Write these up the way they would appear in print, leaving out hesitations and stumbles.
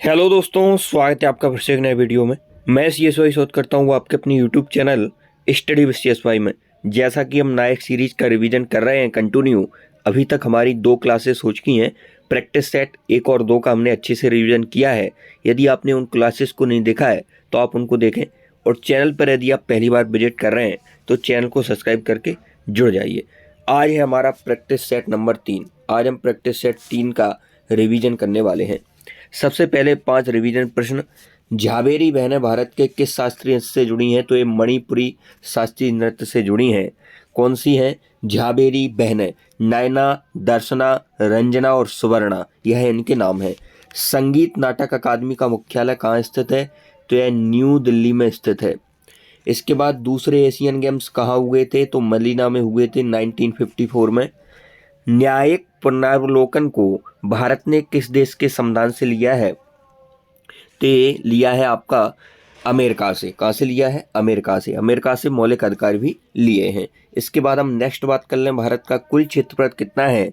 Hello दोस्तों, स्वागत है आपका फिर से एक नए वीडियो में। मैं CSY शोध करता हूँ आपके अपनी YouTube channel study with CSY में। जैसा कि हम नया एक सीरीज का रिवीजन कर रहे हैं कंटिन्यू। अभी तक हमारी 2 क्लासेस हो चुकी हैं। प्रैक्टिस सेट 1 और 2 का हमने अच्छे से रिवीजन किया है। यदि आपने उन क्लासेस को नहीं देखा है तो आप उनको देखें, और चैनल पर यदि आप पहली बार विजिट कर रहे हैं तो चैनल को सब्सक्राइब करके जुड़ जाइए। आज है हमारा प्रैक्टिस सेट नंबर 3। आज हम प्रैक्टिस सेट 3 का रिवीजन करने वाले हैं। सबसे पहले 5 रिवीजन प्रश्न। झावेरी बहनें भारत के किस शास्त्रीय नृत्य से जुड़ी हैं? तो ये मणिपुरी शास्त्रीय नृत्य से जुड़ी हैं। कौन सी हैं? झावेरी बहनें नयना, दर्शना, रंजना और सुवर्णा, यह इनके नाम हैं। संगीत नाटक अकादमी का मुख्यालय कहाँ स्थित है? तो यह न्यू दिल्ली में स्थित है। इसके बाद दूसरे एशियन गेम्स कहाँ हुए थे? तो मलीना में हुए थे 1954 में। न्यायिक पुनरावलोकन को भारत ने किस देश के संविधान से लिया है? तो ये लिया है आपका अमेरिका से। कहाँ से लिया है? अमेरिका से। अमेरिका से मौलिक अधिकार भी लिए हैं। इसके बाद हम नेक्स्ट बात कर लें, भारत का कुल क्षेत्रफल कितना है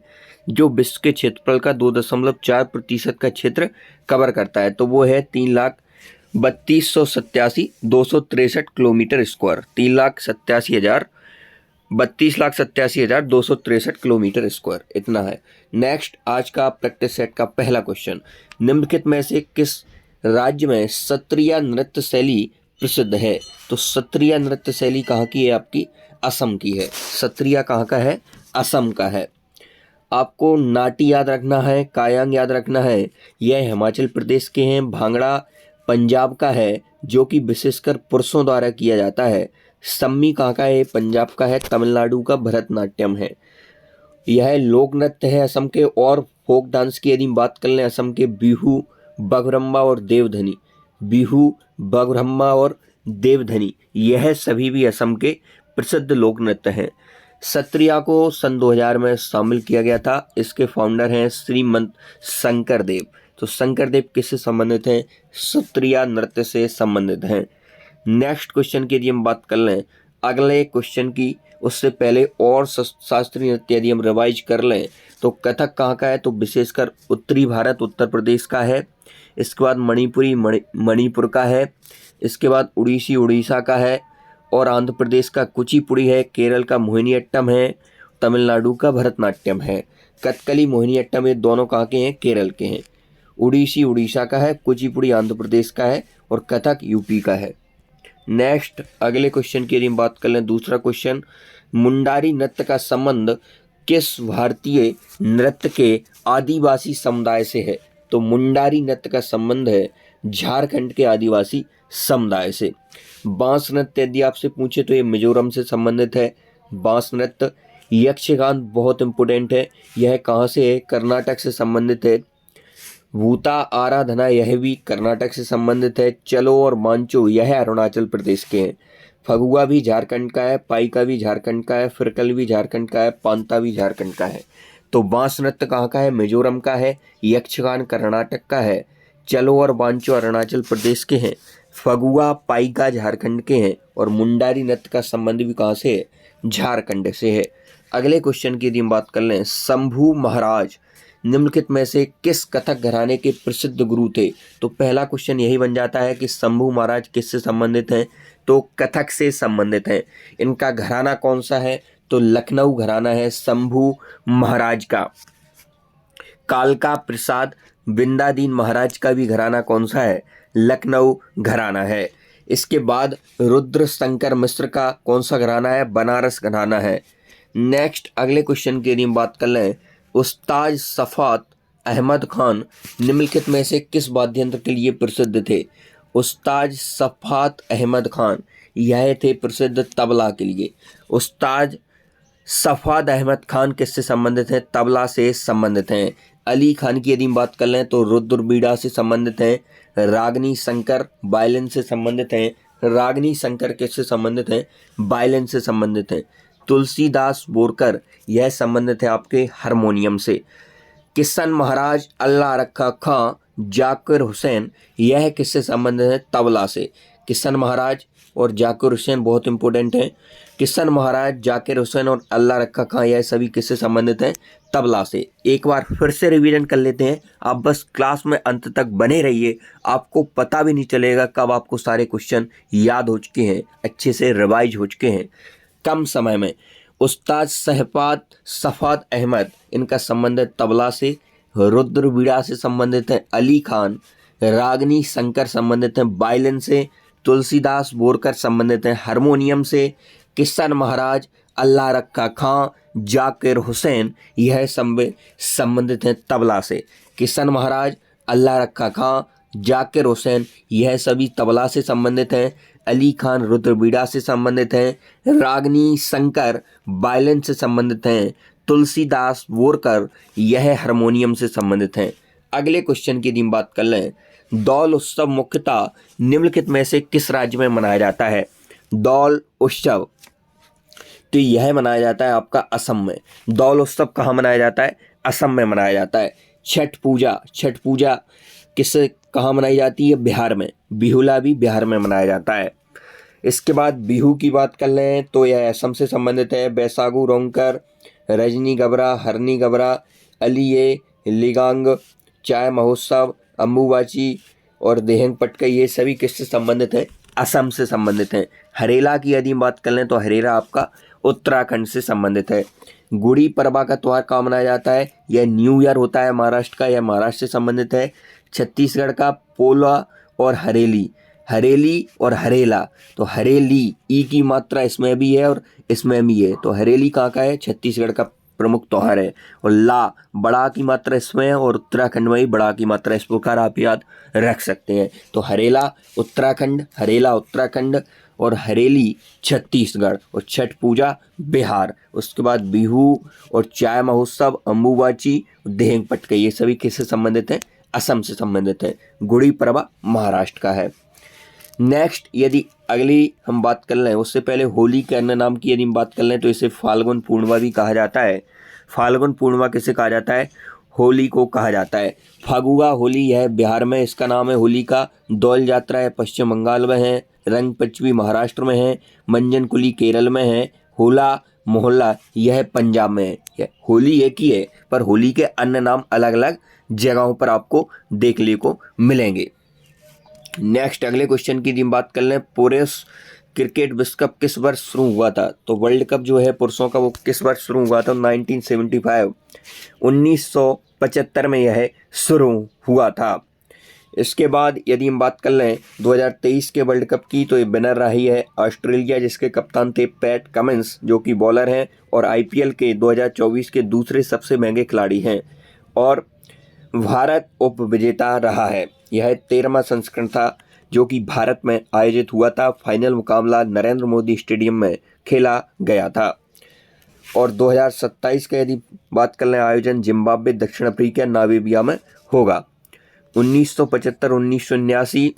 जो विश्व के क्षेत्रफल का 2.4% का क्षेत्र कवर करता है? तो वो है 3,32,87,263 किलोमीटर स्क्वायर। 32,87,263 किलोमीटर स्क्वायर, इतना है। नेक्स्ट, आज का प्रैक्टिस सेट का पहला क्वेश्चन। निम्नलिखित में से किस राज्य में सत्रिया नृत्य शैली प्रसिद्ध है? तो सत्रिया नृत्य शैली कहाँ की है? आपकी असम की है। सत्रिया कहाँ का है? असम का है। आपको नाटी याद रखना है, कायांग याद रखना है, यह हिमाचल प्रदेश के हैं। भांगड़ा पंजाब का है, जो कि विशेषकर पुरुषों द्वारा किया जाता है। सम्मी कहाँ का है? पंजाब का है। तमिलनाडु का भरतनाट्यम है। यह लोक नृत्य है असम के। और फोक डांस की यदि बात कर लें, असम के बिहू, बगरम्बा और देवधनी। बिहू, बगरम्बा और देवधनी, यह सभी भी असम के प्रसिद्ध लोक नृत्य हैं। सत्रिया को सन 2000 में शामिल किया गया था। इसके फाउंडर हैं श्रीमंत शंकर देव। तो शंकर देव किससे संबंधित हैं? सत्रिया नृत्य से संबंधित हैं। नेक्स्ट क्वेश्चन की यदि हम बात कर लें, अगले क्वेश्चन की उससे पहले और शास्त्रीय नृत्य यदि हम रिवाइज कर लें तो कथक कहाँ का है? तो विशेषकर उत्तरी भारत, उत्तर प्रदेश का है। इसके बाद मणिपुरी मणिपुर का है। इसके बाद उड़ीसी उड़ीसा का है। और आंध्र प्रदेश का कुचिपुड़ी है। केरल का मोहिनीअट्टम है। तमिलनाडु का भरतनाट्यम है। कथकली, मोहिनीअट्टम, ये दोनों कहाँ के हैं? केरल के हैं। उड़ीसी उड़ीसा का है, कुचिपुड़ी आंध्र प्रदेश का है और कथक यूपी का है। नेक्स्ट, अगले क्वेश्चन की यदि हम बात कर लें, दूसरा क्वेश्चन। मुंडारी नृत्य का संबंध किस भारतीय नृत्य के आदिवासी समुदाय से है? तो मुंडारी नृत्य का संबंध है झारखंड के आदिवासी समुदाय से। बांस नृत्य यदि आपसे पूछे तो ये मिजोरम से संबंधित है। बांस नृत्य। यक्षगान बहुत इंपोर्टेंट है, यह कहाँ से है? कर्नाटक से संबंधित है। भूता आराधना, यह भी कर्नाटक से संबंधित है। चलो और मांचो, यह अरुणाचल प्रदेश के हैं। फगुआ भी झारखंड का है। पाइका भी झारखंड का है। फिरकल भी झारखंड का है। पांता भी झारखंड का है। तो बांस नृत्य कहाँ का है? मिजोरम का है। यक्षगान कर्नाटक का है। चलो और बांचो अरुणाचल प्रदेश के हैं। फगुआ पाइका झारखंड के हैं। और मुंडारी नृत्य का संबंध भी कहाँ से है? झारखंड से है। अगले क्वेश्चन की यदि हम बात कर लें, शंभू महाराज निम्नलिखित में से किस कथक घराने के प्रसिद्ध गुरु थे? तो पहला क्वेश्चन यही बन जाता है कि शंभू महाराज किससे संबंधित हैं? तो कथक से संबंधित हैं। इनका घराना कौन सा है? तो लखनऊ घराना है शंभू महाराज का। कालका प्रसाद बिंदादीन महाराज का भी घराना कौन सा है? लखनऊ घराना है। इसके बाद रुद्र शंकर मिश्र का कौन सा घराना है? बनारस घराना है। नेक्स्ट, अगले क्वेश्चन की यदि हम बात कर लें, उस्ताद सफ़ात अहमद खान निम्नलिखित में से किस वाद्य यंत्र के लिए प्रसिद्ध थे? उस्ताद सफ़ात अहमद खान, यह थे प्रसिद्ध तबला के लिए। उस्ताद सफ़ात अहमद खान किससे संबंधित हैं? तबला से संबंधित हैं। अली खान की यदि बात कर लें तो रुद्र बीड़ा से संबंधित हैं। रागनी शंकर वायलिन से संबंधित हैं। रागनी शंकर किससे संबंधित हैं? वायलिन से संबंधित हैं। तुलसीदास बोरकर, यह संबंधित है आपके हारमोनियम से। किशन महाराज अल्लाह रखा खां जाकिर हुसैन, यह किससे संबंधित है? तबला से। किशन महाराज और जाकिर हुसैन बहुत इंपॉर्टेंट हैं। किशन महाराज, जाकिर हुसैन और अल्लाह रखा खां, यह सभी किससे संबंधित हैं? तबला से। एक बार फिर से रिवीजन कर लेते हैं। आप बस क्लास में अंत तक बने रहिए, आपको पता भी नहीं चलेगा कब आपको सारे क्वेश्चन याद हो चुके हैं, अच्छे से रिवाइज हो चुके हैं कम समय में। उस्ताद सफात अहमद, इनका संबंध है तबला से। रुद्र बीड़ा से संबंधित है अली खान। रागनी शंकर संबंधित हैं वायलिन से। तुलसीदास बोरकर संबंधित हैं हारमोनियम से। किशन महाराज, अल्लाह रखा खां, जाकिर हुसैन, यह संबंधित हैं तबला से। किशन महाराज, अल्लाह रखा खां, जाकिर हुसैन, यह सभी तबला से संबंधित हैं। अली खान रुद्र बीड़ा से संबंधित हैं। रागनी शंकर वायलिन से संबंधित हैं। तुलसीदास बोरकर, यह हारमोनियम से संबंधित हैं। अगले क्वेश्चन की यदि बात कर लें, दौल उत्सव मुख्यतः निम्नलिखित में से किस राज्य में मनाया जाता है? दौल उत्सव, तो यह मनाया जाता है आपका असम में। दौल उत्सव कहाँ मनाया जाता है? असम में मनाया जाता है। छठ पूजा कहाँ मनाई जाती है? बिहार में। बिहुला भी बिहार में मनाया जाता है। इसके बाद बिहू की बात कर लें तो यह असम से संबंधित है। बैसागु रोंगकर, रजनी गबरा, हरनी गबरा, अलिये लिगांग, चाय महोत्सव, अम्बुबाची और देहंग पटका, ये सभी किससे संबंधित है? असम से संबंधित हैं। हरेला की यदि बात कर लें तो हरेला आपका उत्तराखंड से संबंधित है। गुड़ी पड़वा का त्यौहार कहाँ मनाया जाता है? यह न्यू ईयर होता है महाराष्ट्र का, यह महाराष्ट्र से संबंधित है। छत्तीसगढ़ का पोला और हरेली और हरेला, तो हरेली ई की मात्रा इसमें भी है और इसमें भी है, तो हरेली कहाँ का है? छत्तीसगढ़ का प्रमुख त्यौहार है। और ला, बड़ा की मात्रा इसमें है और उत्तराखंड में ही बड़ा की मात्रा, इस प्रकार आप याद रख सकते हैं। तो हरेला उत्तराखंड और हरेली छत्तीसगढ़ और छठ पूजा बिहार। उसके बाद बिहू और चाय महोत्सव, अम्बुबाची, देहंग पटका, ये सभी किससे संबंधित हैं? असम से संबंधित है। गुड़ी पड़वा महाराष्ट्र का है। नेक्स्ट यदि अगली हम बात कर लें, उससे पहले होली के अन्य नाम की यदि हम बात कर लें तो इसे फाल्गुन पूर्णिमा भी कहा जाता है। फाल्गुन पूर्णिमा किसे कहा जाता है? होली को कहा जाता है। फगुआ होली, यह बिहार में इसका नाम है होली का। दौल यात्रा है पश्चिम बंगाल में है। रंग पंचमी महाराष्ट्र में है। मंजन कुली केरल में है। होला मोहल्ला, यह पंजाब में है। होली एक ही है पर होली के अन्य नाम अलग अलग जगहों पर आपको देखने को मिलेंगे। नेक्स्ट अगले क्वेश्चन की यदि बात कर लें, पुरुष क्रिकेट विश्व कप किस वर्ष शुरू हुआ था? तो वर्ल्ड कप जो है पुरुषों का वो किस वर्ष शुरू हुआ था? 1975 में यह शुरू हुआ था। इसके बाद यदि हम बात कर लें 2023 के वर्ल्ड कप की, तो ये विनर रही है ऑस्ट्रेलिया, जिसके कप्तान थे पैट कमिंस, जो कि बॉलर हैं और IPL के 2024 के दूसरे सबसे महंगे खिलाड़ी हैं। और भारत उपविजेता रहा है। यह 13वां संस्करण था जो कि भारत में आयोजित हुआ था। फाइनल मुकाबला नरेंद्र मोदी स्टेडियम में खेला गया था। और 2027 का यदि बात कर लें, आयोजन जिम्बाब्वे, दक्षिण अफ्रीका, नामीबिया में होगा। 1975, 1979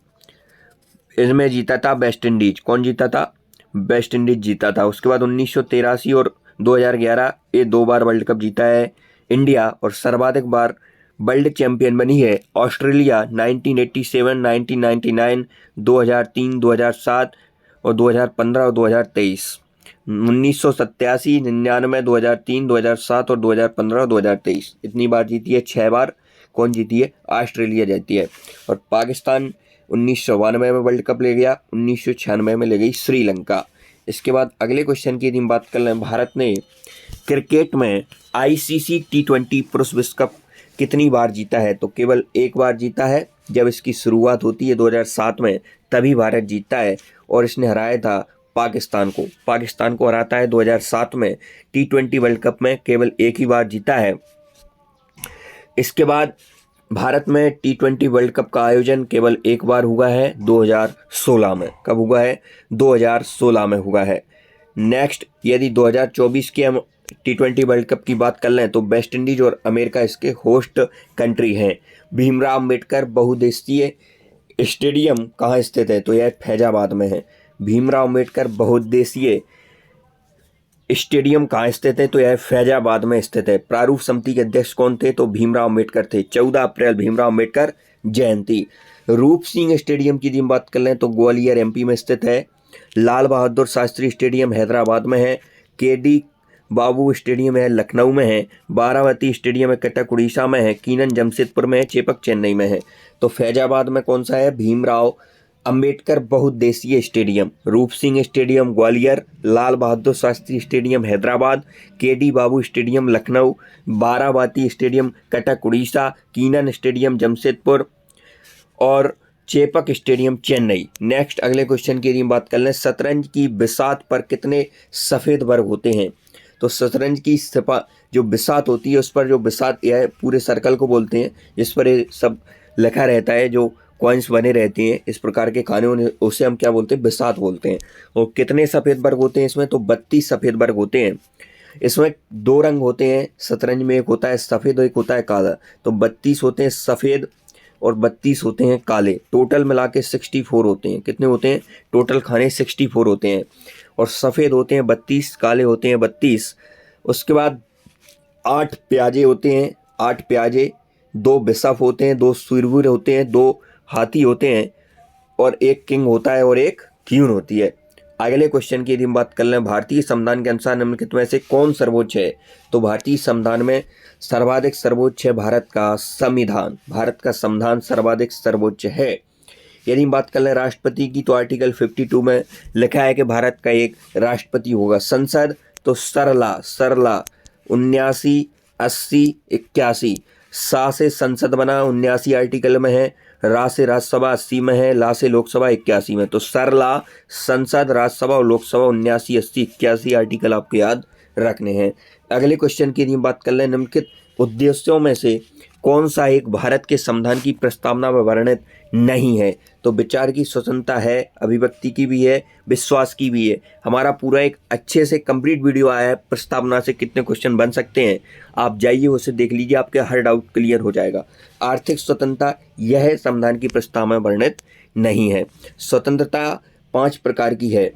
इसमें जीता था वेस्ट इंडीज। कौन जीता था? वेस्ट इंडीज जीता था। उसके बाद 1983 और 2011 ये 2 बार वर्ल्ड कप जीता है इंडिया। और सर्वाधिक बार वर्ल्ड चैंपियन बनी है ऑस्ट्रेलिया, 1987, 1999, 2003, 2007 और 2015 और 2023। 1987, 99, 2003, 2007 और 2015 और 2023 इतनी बार जीती है। 6 बार कौन जीती है? ऑस्ट्रेलिया जीती है। और पाकिस्तान 1992 में वर्ल्ड कप ले गया, 1996 में ले गई श्रीलंका। इसके बाद अगले क्वेश्चन की यदि हम बात कर लें, भारत ने क्रिकेट में ICC T20 पुरुष विश्व कप कितनी बार जीता है? तो केवल 1 बार जीता है। जब इसकी शुरुआत होती है 2007 में, तभी भारत जीतता है और इसने हराया था पाकिस्तान को हराता है 2007 में। T20 वर्ल्ड कप में केवल 1 ही बार जीता है। इसके बाद भारत में T20 वर्ल्ड कप का आयोजन केवल 1 बार हुआ है, 2016 में। कब हुआ है? 2016 में हुआ है। नेक्स्ट यदि 2024 की हम T20 वर्ल्ड कप की बात कर लें तो वेस्ट इंडीज और अमेरिका इसके होस्ट कंट्री हैं। भीमराव अम्बेडकर बहुउद्देशीय स्टेडियम कहाँ स्थित है? तो यह फैजाबाद में है। भीमराव अम्बेडकर बहुउद्देशीय स्टेडियम कहाँ स्थित है? तो यह फैजाबाद में स्थित है। प्रारूप समिति के अध्यक्ष कौन थे? तो भीमराव अम्बेडकर थे। 14 अप्रैल भीमराव अम्बेडकर जयंती। रूप सिंह स्टेडियम की यदि हम बात कर लें तो ग्वालियर एमपी में स्थित है। लाल बहादुर शास्त्री स्टेडियम हैदराबाद में है। केडी बाबू स्टेडियम है लखनऊ में है। बारावती स्टेडियम है कटक उड़ीसा में है। कीनन जमशेदपुर में है। चेपक चेन्नई में है। तो फैजाबाद में कौन सा है? भीमराव अंबेडकर बहुउद्देशीय stadium. Roop Singh stadium Gwalior, Lal Bahadur Shastri stadium Hyderabad, KD Babu stadium Lucknow, Barabati stadium Cuttack Orissa, Keenan stadium Jamshedpur और चेपक स्टेडियम चेन्नई। नेक्स्ट अगले क्वेश्चन की यदि हम बात कर लें, शतरंज की बिसात पर कितने सफ़ेद वर्ग होते हैं? तो शतरंज की जो बिसात होती है उस पर जो बिसात यह पूरे सर्कल को बोलते हैं, जिस पर ये सब लिखा रहता है, जो कॉइन्स बने रहते हैं इस प्रकार के खाने उन्हें, उसे हम क्या बोलते हैं? बिसात बोलते हैं। और कितने सफ़ेद वर्ग होते हैं इसमें? तो 32 सफ़ेद वर्ग होते हैं। इसमें 2 रंग होते हैं शतरंज में, एक होता है सफ़ेद और एक होता है काला। तो 32 होते हैं सफ़ेद और 32 होते हैं काले। टोटल मिला के 64 होते हैं। कितने होते हैं? टोटल खाने 64 होते हैं। और सफ़ेद होते हैं 32, काले होते हैं 32। उसके बाद 8 प्याजे होते हैं, 8 प्याजे, 2 बिशप होते हैं, 2 शूरवीर होते हैं, 2 हाथी होते हैं और 1 किंग होता है और 1 क्वीन होती है। अगले क्वेश्चन की यदि हम बात कर लें, भारतीय संविधान के अनुसार निम्नलिखित में से कौन सर्वोच्च है? तो भारतीय संविधान में सर्वाधिक सर्वोच्च है भारत का संविधान। भारत का संविधान सर्वाधिक सर्वोच्च है। यदि हम बात कर लें राष्ट्रपति की, तो आर्टिकल 52 में लिखा है कि भारत का एक राष्ट्रपति होगा। संसद तो सरला 79, 80, 81। सा से संसद बना 79 आर्टिकल में है। रा से राज्यसभा 80 में है। ला से लोकसभा 81 में। तो सरला, संसद, राज्यसभा और लोकसभा 79, 80, 81 आर्टिकल आपको याद रखने हैं। अगले क्वेश्चन की यदि हम बात कर लें, निम्नलिखित उद्देश्यों में से कौन सा एक भारत के संविधान की प्रस्तावना में वर्णित नहीं है? तो विचार की स्वतंत्रता है, अभिव्यक्ति की भी है, विश्वास की भी है। हमारा पूरा एक अच्छे से कंप्लीट वीडियो आया है, प्रस्तावना से कितने क्वेश्चन बन सकते हैं, आप जाइए उसे देख लीजिए, आपके हर डाउट क्लियर हो जाएगा। आर्थिक स्वतंत्रता यह संविधान की प्रस्तावना में वर्णित नहीं है। स्वतंत्रता 5 प्रकार की है।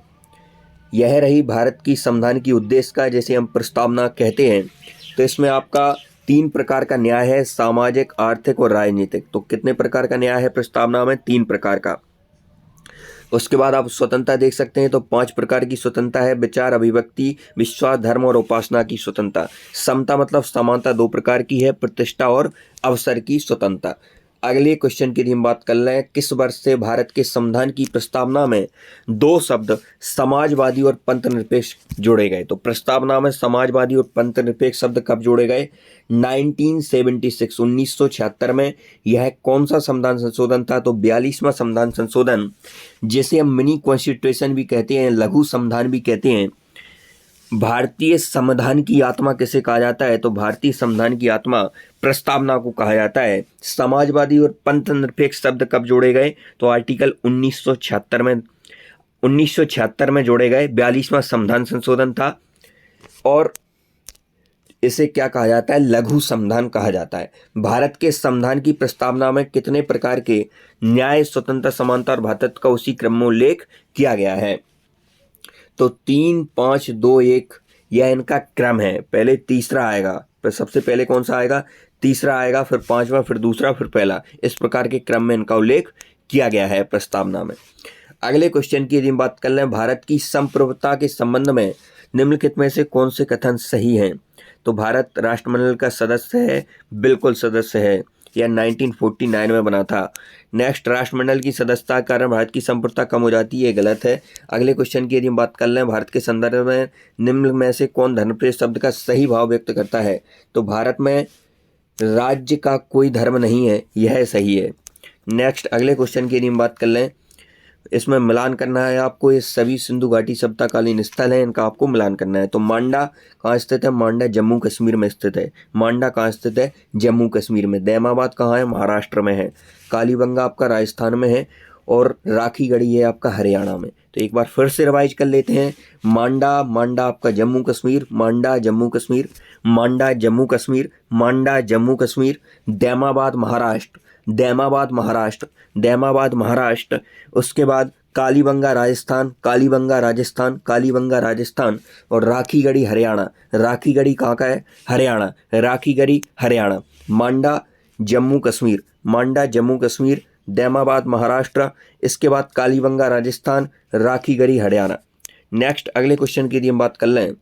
यह रही भारत की संविधान की उद्देश्य का, जैसे हम प्रस्तावना कहते हैं। तो इसमें आपका 3 प्रकार का न्याय है, सामाजिक, आर्थिक और राजनीतिक। तो कितने प्रकार का न्याय है प्रस्तावना में? 3 प्रकार का। उसके बाद आप स्वतंत्रता देख सकते हैं, तो 5 प्रकार की स्वतंत्रता है, विचार, अभिव्यक्ति, विश्वास, धर्म और उपासना की स्वतंत्रता। समता मतलब समानता 2 प्रकार की है, प्रतिष्ठा और अवसर की स्वतंत्रता। अगले क्वेश्चन की हम बात कर रहे हैं, किस वर्ष से भारत के संविधान की प्रस्तावना में 2 शब्द समाजवादी और पंथनिरपेक्ष जोड़े गए? तो प्रस्तावना में समाजवादी और पंथनिरपेक्ष शब्द कब जोड़े गए? 1976, 1976 में। यह कौन सा संविधान संशोधन था? तो 42वां संविधान संशोधन, जिसे हम मिनी कॉन्स्टिट्यूशन भी कहते हैं, लघु संविधान भी कहते हैं। भारतीय संविधान की आत्मा किसे कहा जाता है? तो भारतीय संविधान की आत्मा प्रस्तावना को कहा जाता है। समाजवादी और पंथनिरपेक्ष शब्द कब जोड़े गए? तो आर्टिकल 1976 में जोड़े गए। 42वां संविधान संशोधन था और इसे क्या कहा जाता है? लघु संविधान कहा जाता है। भारत के संविधान की प्रस्तावना में कितने प्रकार के न्याय, स्वतंत्रता, समानता और भ्रातृत्व का उसी क्रम में उल्लेख किया गया है? तो 3, 5, 2, 1 यह इनका क्रम है। पहले तीसरा आएगा, पर सबसे पहले कौन सा आएगा? तीसरा आएगा, फिर 5वां, फिर दूसरा, फिर पहला। इस प्रकार के क्रम में इनका उल्लेख किया गया है प्रस्तावना में। अगले क्वेश्चन की यदि हम बात कर लें, भारत की संप्रभुता के संबंध में निम्नलिखित में से कौन से कथन सही हैं? तो भारत राष्ट्रमंडल का सदस्य है, बिल्कुल सदस्य है। यह 1949 में बना था। नेक्स्ट, राष्ट्रमंडल की सदस्यता के कारण भारत की संप्रभुता कम हो जाती है, गलत है। अगले क्वेश्चन की यदि हम बात कर लें, भारत के संदर्भ में निम्न में से कौन धर्मप्रिय शब्द का सही भाव व्यक्त करता है? तो भारत में राज्य का कोई धर्म नहीं है, यह सही है। नेक्स्ट, अगले क्वेश्चन की यदि हम बात कर लें, इसमें मिलान करना है आपको। ये सभी सिंधु घाटी सभ्यताकालीन स्थल हैं, इनका आपको मिलान करना है। तो मांडा कहाँ स्थित है? मांडा जम्मू कश्मीर में स्थित है। मांडा कहाँ स्थित है? जम्मू कश्मीर में। दैमाबाद कहाँ है? महाराष्ट्र में है। कालीबंगा आपका राजस्थान में है और राखीगढ़ी है आपका हरियाणा में। तो एक बार फिर से रिवाइज कर लेते हैं। मांडा, मांडा आपका जम्मू कश्मीर, मांडा जम्मू कश्मीर, मांडा जम्मू कश्मीर, मांडा जम्मू कश्मीर। दैमाबाद महाराष्ट्र, दैमाबाद महाराष्ट्र, दैमाबाद महाराष्ट्र। उसके बाद कालीबंगा राजस्थान, कालीबंगा राजस्थान, कालीबंगा राजस्थान। और राखीगढ़ी हरियाणा, राखीगढ़ी कहाँ का है? हरियाणा, राखीगढ़ी हरियाणा। मांडा जम्मू कश्मीर, मांडा जम्मू कश्मीर, दैमाबाद महाराष्ट्र, इसके बाद कालीबंगा राजस्थान, राखीगढ़ी हरियाणा। नेक्स्ट अगले क्वेश्चन की यदि हम बात कर लें,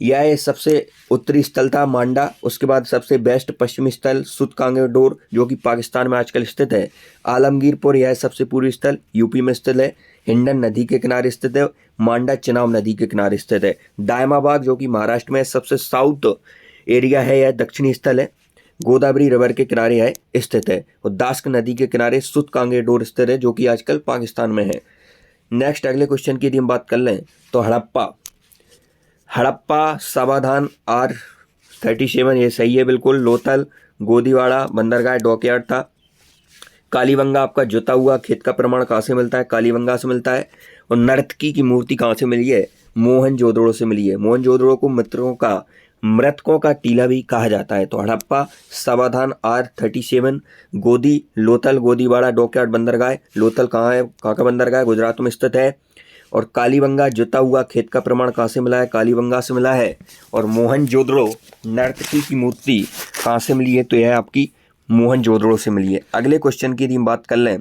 यह सबसे उत्तरी स्थल था मांडा, उसके बाद सबसे बेस्ट पश्चिमी स्थल सुतकांगेडोर जो कि पाकिस्तान में आजकल स्थित है। आलमगीरपुर यह सबसे पूर्वी स्थल यूपी में स्थित है। हिंडन नदी के किनारे स्थित है। मांडा चिनाब नदी के किनारे स्थित है। दायमाबाद जो कि महाराष्ट्र में सबसे साउथ एरिया है, यह दक्षिणी स्थल है। गोदावरी रिवर के किनारे है स्थित है। और दास्क नदी के किनारे सुतकांगेडोर स्थित है जो कि आजकल पाकिस्तान में है। नेक्स्ट अगले क्वेश्चन की यदि हम बात कर लें तो हड़प्पा समाधान R37 ये सही है बिल्कुल। लोथल, गोदीवाड़ा, बंदरगाह, डॉकयार्ड था। कालीबंगा आपका जुता हुआ खेत का प्रमाण कहाँ से मिलता है? कालीबंगा से मिलता है। और नर्तकी की मूर्ति कहाँ से मिली है? मोहनजोदड़ो से मिली है। मोहनजोदड़ो को मृतकों का टीला भी कहा जाता है। तो हड़प्पा समाधान R37, गोदी, लोथल, गोदीवाड़ा, डॉकयार्ड, बंदरगाह। लोथल कहाँ है? कहाँ का बंदरगाह? गुजरात में स्थित है। और कालीबंगा जुता हुआ खेत का प्रमाण कहाँ से मिला है? कालीबंगा से मिला है। और मोहनजोदड़ो नर्तकी की मूर्ति कहाँ से मिली है? तो यह आपकी मोहनजोदड़ो से मिली है। अगले क्वेश्चन की यदि हम बात कर लें,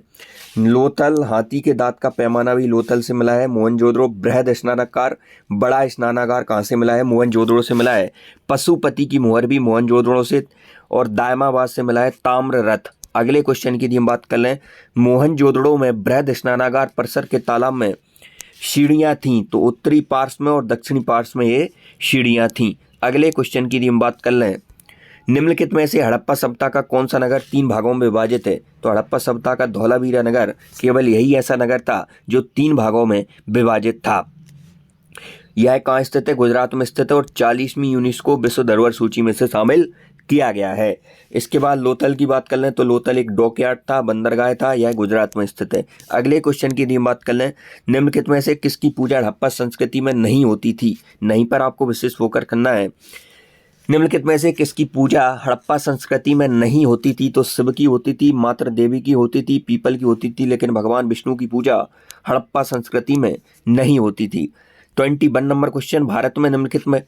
लोथल हाथी के दांत का पैमाना भी लोथल से मिला है। मोहनजोदड़ो बृहद स्नानागार, बड़ा स्नानागार कहाँ से मिला है? मोहनजोदड़ो से मिला है। पशुपति की मुहर भी मोहनजोदड़ो से। और दायमाबाद से मिला है ताम्र रथ। अगले क्वेश्चन की यदि हम बात कर लें, मोहनजोदड़ो में बृहद स्नानागार परिसर के तालाब में सीढ़ियाँ थीं, तो उत्तरी पार्श्व में और दक्षिणी पार्श्व में ये सीढ़ियाँ थीं। अगले क्वेश्चन की यदि हम बात कर लें, निम्नलिखित में से हड़प्पा सभ्यता का कौन सा नगर 3 भागों में विभाजित है? तो हड़प्पा सभ्यता का धौलावीरा नगर केवल यही ऐसा नगर था जो 3 भागों में विभाजित था। यह कहाँ स्थित है? गुजरात में स्थित है। और 40वीं यूनेस्को विश्व धरोहर सूची में से शामिल किया गया है। इसके बाद लोथल की बात कर लें तो लोथल एक डॉकयार्ड था, बंदरगाह था, यह गुजरात में स्थित है। अगले क्वेश्चन की यदि बात कर लें, निम्नलिखित में से किसकी पूजा हड़प्पा संस्कृति में नहीं होती थी? नहीं पर आपको विशेष फोकस करना है। निम्नलिखित में से किसकी पूजा हड़प्पा संस्कृति में नहीं होती थी? तो शिव की होती थी, मातृ देवी की होती थी, पीपल की होती थी, लेकिन भगवान विष्णु की पूजा हड़प्पा संस्कृति में नहीं होती थी। 21 नंबर क्वेश्चन, भारत में निम्नलिखित में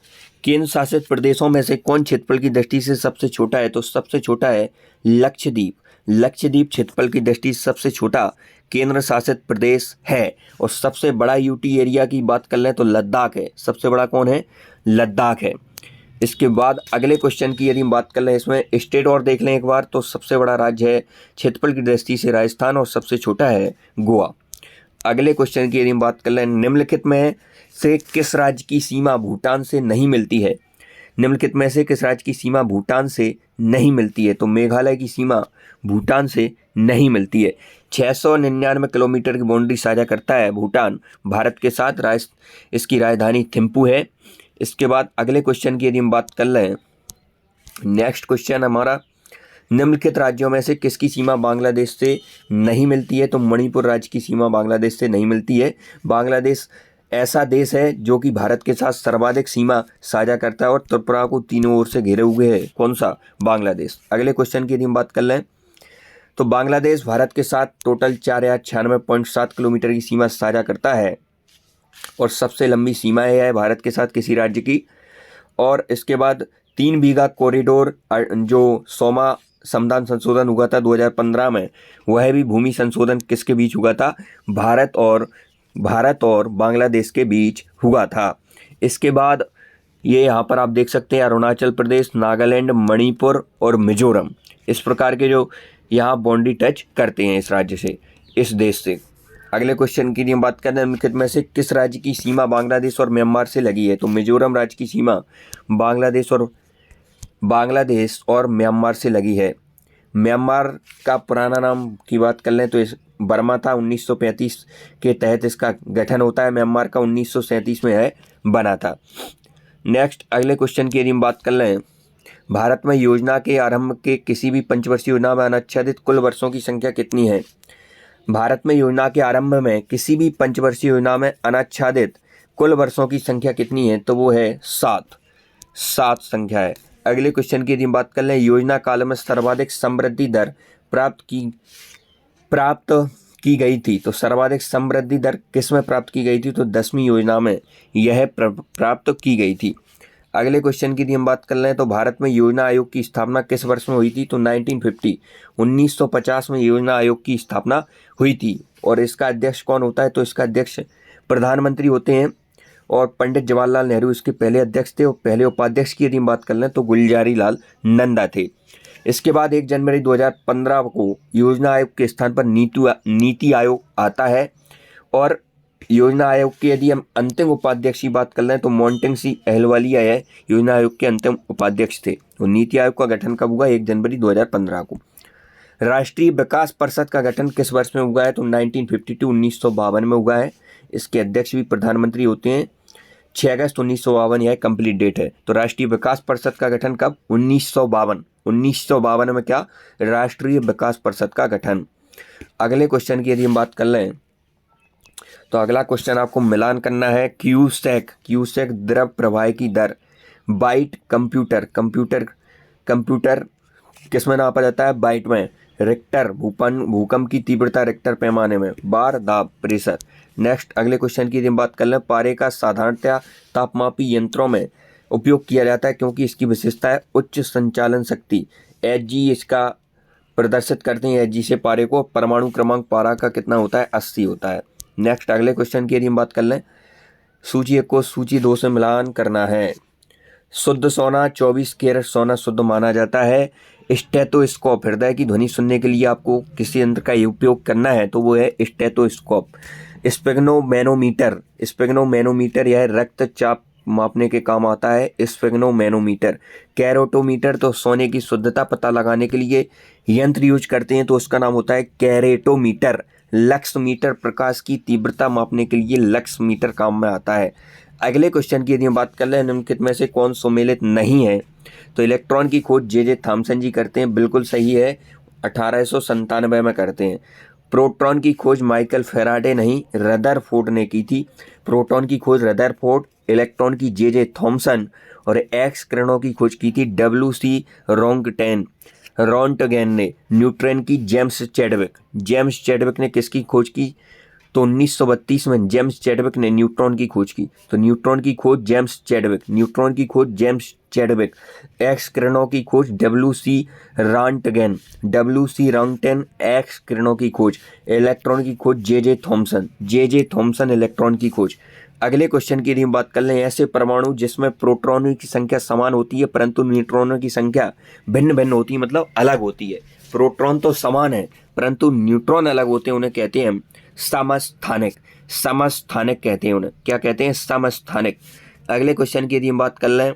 केंद्र शासित प्रदेशों में से कौन क्षेत्रफल की दृष्टि से सबसे छोटा है? तो सबसे छोटा है लक्षद्वीप। लक्षद्वीप क्षेत्रफल की दृष्टि से सबसे छोटा केंद्र शासित प्रदेश है। और सबसे बड़ा यूटी एरिया की बात कर लें तो लद्दाख है। सबसे बड़ा कौन है? लद्दाख है। इसके बाद अगले क्वेश्चन की यदि हम बात कर लें, इसमें स्टेट और देख लें एक बार, तो सबसे बड़ा राज्य है क्षेत्रफल की दृष्टि से राजस्थान और सबसे छोटा है गोवा। अगले क्वेश्चन की यदि हम बात कर लें, निम्नलिखित में से किस राज्य की सीमा भूटान से नहीं मिलती है? निम्नलिखित में से किस राज्य की सीमा भूटान से नहीं मिलती है? तो मेघालय की सीमा भूटान से नहीं मिलती है। 699 किलोमीटर की बाउंड्री साझा करता है भूटान भारत के साथ। इसकी राजधानी थिम्पू है। इसके बाद अगले क्वेश्चन की यदि हम बात कर लें, नेक्स्ट क्वेश्चन हमारा, निम्नलिखित राज्यों में से किसकी सीमा बांग्लादेश से नहीं मिलती है? तो मणिपुर राज्य की सीमा बांग्लादेश से नहीं मिलती है। बांग्लादेश ऐसा देश है जो कि भारत के साथ सर्वाधिक सीमा साझा करता है और त्रिपुरा को तीनों ओर से घेरे हुए है। कौन सा? बांग्लादेश। अगले क्वेश्चन की यदि हम बात कर लें तो बांग्लादेश भारत के साथ टोटल 4096.7 किलोमीटर की सीमा साझा करता है और सबसे लंबी सीमा है भारत के साथ किसी राज्य की। और इसके बाद 3 बीघा कॉरिडोर जो सोमा संविधान संशोधन हुआ था 2015 में, वह भी भूमि संशोधन किसके बीच हुआ था? भारत और बांग्लादेश के बीच हुआ था। इसके बाद ये यहाँ पर आप देख सकते हैं अरुणाचल प्रदेश, नागालैंड, मणिपुर और मिजोरम, इस प्रकार के जो यहाँ बाउंड्री टच करते हैं इस राज्य से, इस देश से। अगले क्वेश्चन की हम बात करें, निम्नलिखित में से किस राज्य की सीमा बांग्लादेश और म्यांमार से लगी है? तो मिजोरम राज्य की सीमा बांग्लादेश और म्यांमार से लगी है। म्यांमार का पुराना नाम की बात कर लें तो इस बर्मा था। 1935 के तहत इसका गठन होता है। म्यांमार का 1937 में है बना था। नेक्स्ट अगले क्वेश्चन की यदि हम बात कर लें, भारत में योजना के आरंभ के किसी भी पंचवर्षीय योजना में अनाच्छादित कुल वर्षों की संख्या कितनी है? भारत में योजना के आरंभ में किसी भी पंचवर्षीय योजना में अनाच्छादित कुल वर्षों की संख्या कितनी है? तो वो है 7 संख्या है। अगले क्वेश्चन की यदि हम बात कर लें, योजना काल में सर्वाधिक समृद्धि दर प्राप्त की गई थी। तो सर्वाधिक समृद्धि दर किस में प्राप्त की गई थी? तो 10वीं योजना में यह प्राप्त की गई थी। अगले क्वेश्चन की यदि हम बात कर रहे हैं तो भारत में योजना आयोग की स्थापना किस वर्ष में हुई थी? तो 1950 1950 में योजना आयोग की स्थापना हुई थी। और इसका अध्यक्ष कौन होता है? तो इसका अध्यक्ष प्रधानमंत्री होते हैं और पंडित जवाहरलाल नेहरू इसके पहले अध्यक्ष थे। और पहले उपाध्यक्ष की यदि हम बात कर लें तो गुलजारी लाल नंदा थे। इसके बाद 1 जनवरी 2015 को योजना आयोग के स्थान पर नीति आयोग आता है। और योजना आयोग के यदि हम अंतिम उपाध्यक्ष की बात कर रहे हैं तो मोंटेग सिंह अहलुवालिया है योजना आयोग के अंतिम उपाध्यक्ष थे। तो नीति आयोग का गठन कब हुआ? 1 जनवरी 2015 को। राष्ट्रीय विकास परिषद का गठन किस वर्ष में हुआ है? तो 1952 1952 में हुआ है। इसके अध्यक्ष भी प्रधानमंत्री होते हैं। 6 अगस्त 1952 यह कंप्लीट डेट है। तो राष्ट्रीय विकास परिषद का गठन कब? 1952 में क्या? राष्ट्रीय विकास परिषद का गठन। अगले क्वेश्चन की यदि हम बात कर लें तो अगला क्वेश्चन आपको मिलान करना है। क्यूसेक द्रव प्रवाह की दर। बाइट कंप्यूटर किस में नापा जाता है? बाइट में। रिक्टर भूकंप की तीव्रता रिक्टर पैमाने में। बार दाब प्रेशर। नेक्स्ट अगले क्वेश्चन की यदि हम बात कर लें, पारे का साधारणतया तापमापी यंत्रों में उपयोग किया जाता है क्योंकि इसकी विशेषता है उच्च संचालन शक्ति। एचजी इसका प्रदर्शित करते हैं। एचजी से पारे को परमाणु क्रमांक पारा का कितना होता है? 80 होता है। नेक्स्ट अगले क्वेश्चन की यदि हम बात कर लें, सूची 1 को सूची 2 से मिलान करना है। शुद्ध सोना 24 कैरेट सोना शुद्ध माना जाता है। स्टेथोस्कोप हृदय की ध्वनि सुनने के लिए आपको किसी यंत्र का उपयोग करना है तो वो है स्टेथोस्कोप। स्पेग्नोमैनोमीटर यह रक्तचाप मापने के काम आता है। स्पेग्नोमैनोमीटर। कैरोटोमीटर तो सोने की शुद्धता पता लगाने के लिए यंत्र यूज करते हैं तो उसका नाम होता है कैरेटोमीटर। लक्समीटर प्रकाश की तीव्रता मापने के लिए लक्समीटर काम में आता है। अगले क्वेश्चन की यदि हम बात कर लें, निम्नलिखित में से कौन सम्मिलित नहीं है? तो इलेक्ट्रॉन की खोज जे थॉमसन जी करते हैं, बिल्कुल सही है, 1897 में करते हैं। प्रोटॉन की खोज माइकल फैराडे नहीं रदरफोर्ड ने की थी। प्रोटॉन की खोज रदरफोर्ड, इलेक्ट्रॉन की जे थॉमसन और एक्स किरणों की खोज की थी WC रोंटगेन ने। न्यूट्रॉन की जेम्स चैडविक ने किसकी खोज की? तो 1932 में जेम्स चैडविक ने न्यूट्रॉन की खोज की। तो न्यूट्रॉन की खोज जेम्स चैडविक। एक्स किरणों की खोज WC रॉन्टगेन एक्स किरणों की खोज। इलेक्ट्रॉन की खोज जे थॉमसन इलेक्ट्रॉन की खोज। अगले क्वेश्चन की यदि हम बात कर लें, ऐसे परमाणु जिसमें प्रोटॉनों की संख्या समान होती है परंतु न्यूट्रॉनों की संख्या भिन्न भिन्न होती है, मतलब अलग होती है। प्रोटॉन तो समान है परंतु न्यूट्रॉन अलग होते हैं, उन्हें कहते हैं हम समस्थानिक कहते हैं उन्हें। क्या कहते हैं? समस्थानिक। अगले क्वेश्चन की यदि हम बात कर लें,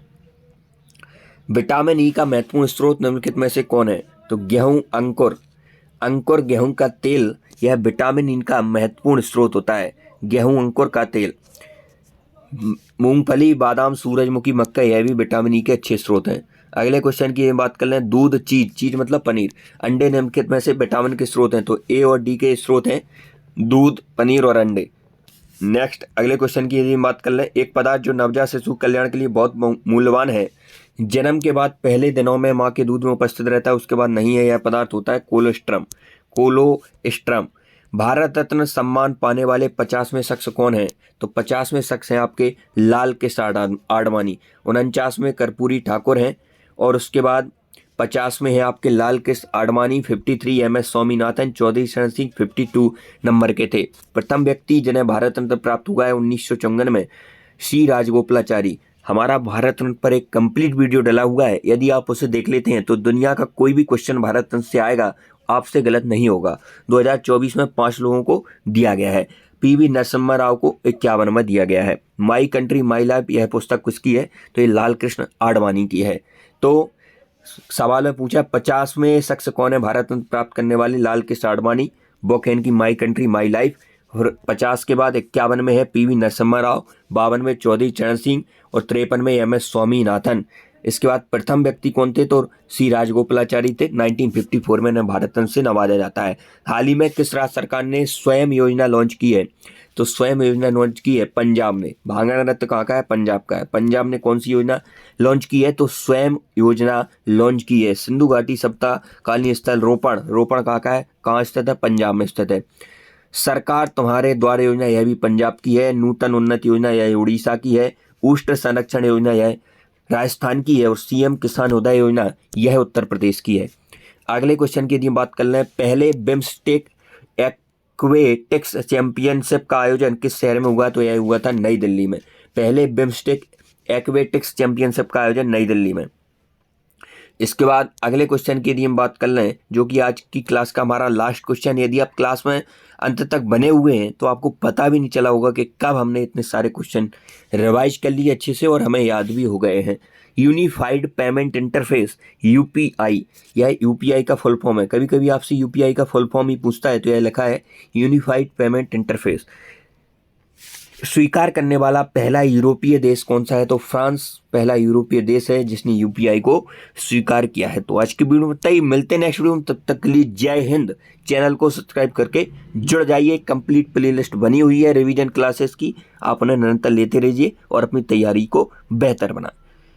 विटामिन ई का महत्वपूर्ण स्रोत निम्नलिखित में से कौन है? तो गेहूं अंकुर गेहूं का तेल यह विटामिन ई का महत्वपूर्ण स्रोत होता है। गेहूं अंकुर का तेल। मूंगफली बादाम सूरजमुखी मक्का यह भी विटामिन ई के अच्छे स्रोत हैं। अगले क्वेश्चन की बात कर लें, दूध चीज मतलब पनीर अंडे निम्नलिखित में से विटामिन के स्रोत हैं? तो ए और डी के स्रोत हैं, दूध पनीर और अंडे। नेक्स्ट अगले क्वेश्चन की यदि बात कर लें, एक पदार्थ जो नवजात शिशु कल्याण के लिए बहुत मूल्यवान है, जन्म के बाद पहले दिनों में माँ के दूध में उपस्थित रहता है, उसके बाद नहीं है, यह पदार्थ होता है कोलोस्ट्रम। भारत रत्न सम्मान पाने वाले 50वें शख्स कौन है? तो 50वें शख्स हैं आपके लाल कृष्ण आडवाणी। 49वें कर्पूरी ठाकुर हैं और उसके बाद 50 में है आपके लाल कृष्ण आडवाणी। 53 MS स्वामीनाथन। चौधरी चरण सिंह 52 नंबर के थे। प्रथम व्यक्ति जिन्हें भारत रत्न प्राप्त हुआ है 1954 में श्री राजगोपालाचारी। हमारा भारत रत्न पर एक कंप्लीट वीडियो डला हुआ है, यदि आप उसे देख लेते हैं तो दुनिया का कोई भी क्वेश्चन भारत रत्न से आएगा आपसे गलत नहीं होगा। 2024 में 5 लोगों को दिया गया है। PV नरसिम्हा राव को 51 में दिया गया है। माई कंट्री माई लाइफ यह पुस्तक किसकी है? तो ये लाल कृष्ण आडवाणी की है। तो सवाल में पूछा 50वें शख्स कौन है भारत रत्न प्राप्त करने वाले? लाल कृष्ण आडवाणी। बुक है इनकी माई कंट्री माई लाइफ। और 50 के बाद 51 में है PV नरसिम्हा राव, 52 में चौधरी चरण सिंह और 53 में MS स्वामीनाथन। इसके बाद प्रथम व्यक्ति कौन थे? तो श्री राजगोपालाचारी थे। 1954 में इन्हें भारत रत्न से नवाजा जाता है। हाल ही में किस राज्य सरकार ने स्वयं योजना लॉन्च की है? तो स्वयं योजना लॉन्च की है पंजाब ने। भांगड़ा नृत्य कहाँ का है? पंजाब का है। पंजाब ने कौन सी योजना लॉन्च की है? तो स्वयं योजना लॉन्च की है। सिंधु घाटी सप्ताहकालीन स्थल रोपण कहाँ का है? कहाँ स्थित है? पंजाब में स्थित है। सरकार तुम्हारे द्वार योजना यह भी पंजाब की है। नूतन उन्नत योजना यह उड़ीसा की है। उष्ण संरक्षण योजना यह राजस्थान की है और सीएम किसान उदय योजना यह उत्तर प्रदेश की है। अगले क्वेश्चन की यदि हम बात कर लें, पहले बिम्स्टेक एक्वेटिक्स चैंपियनशिप का आयोजन किस शहर में हुआ? तो यह हुआ था नई दिल्ली में। पहले बिम्स्टेक एक्वेटिक्स चैंपियनशिप का आयोजन नई दिल्ली में। इसके बाद अगले क्वेश्चन की यदि हम बात कर लें, जो कि आज की क्लास का हमारा लास्ट क्वेश्चन, यदि आप क्लास में अंत तक बने हुए हैं तो आपको पता भी नहीं चला होगा कि कब हमने इतने सारे क्वेश्चन रिवाइज कर लिए अच्छे से और हमें याद भी हो गए हैं। यूनिफाइड पेमेंट इंटरफेस यूपीआई, यह यूपीआई का फुल फॉर्म है। कभी कभी आपसे यूपीआई का फुल फॉर्म ही पूछता है, तो यह लिखा है यूनिफाइड पेमेंट इंटरफेस। स्वीकार करने वाला पहला यूरोपीय देश कौन सा है? तो फ्रांस पहला यूरोपीय देश है जिसने यूपीआई को स्वीकार किया है। तो आज की वीडियो में बताइए, मिलते हैं नेक्स्ट वीडियो में, तब तक के लिए जय हिंद। चैनल को सब्सक्राइब करके जुड़ जाइए, कंप्लीट प्लेलिस्ट बनी हुई है रिवीजन क्लासेस की, आप उन्हें निरंतर लेते रहिए और अपनी तैयारी को बेहतर बनाएं।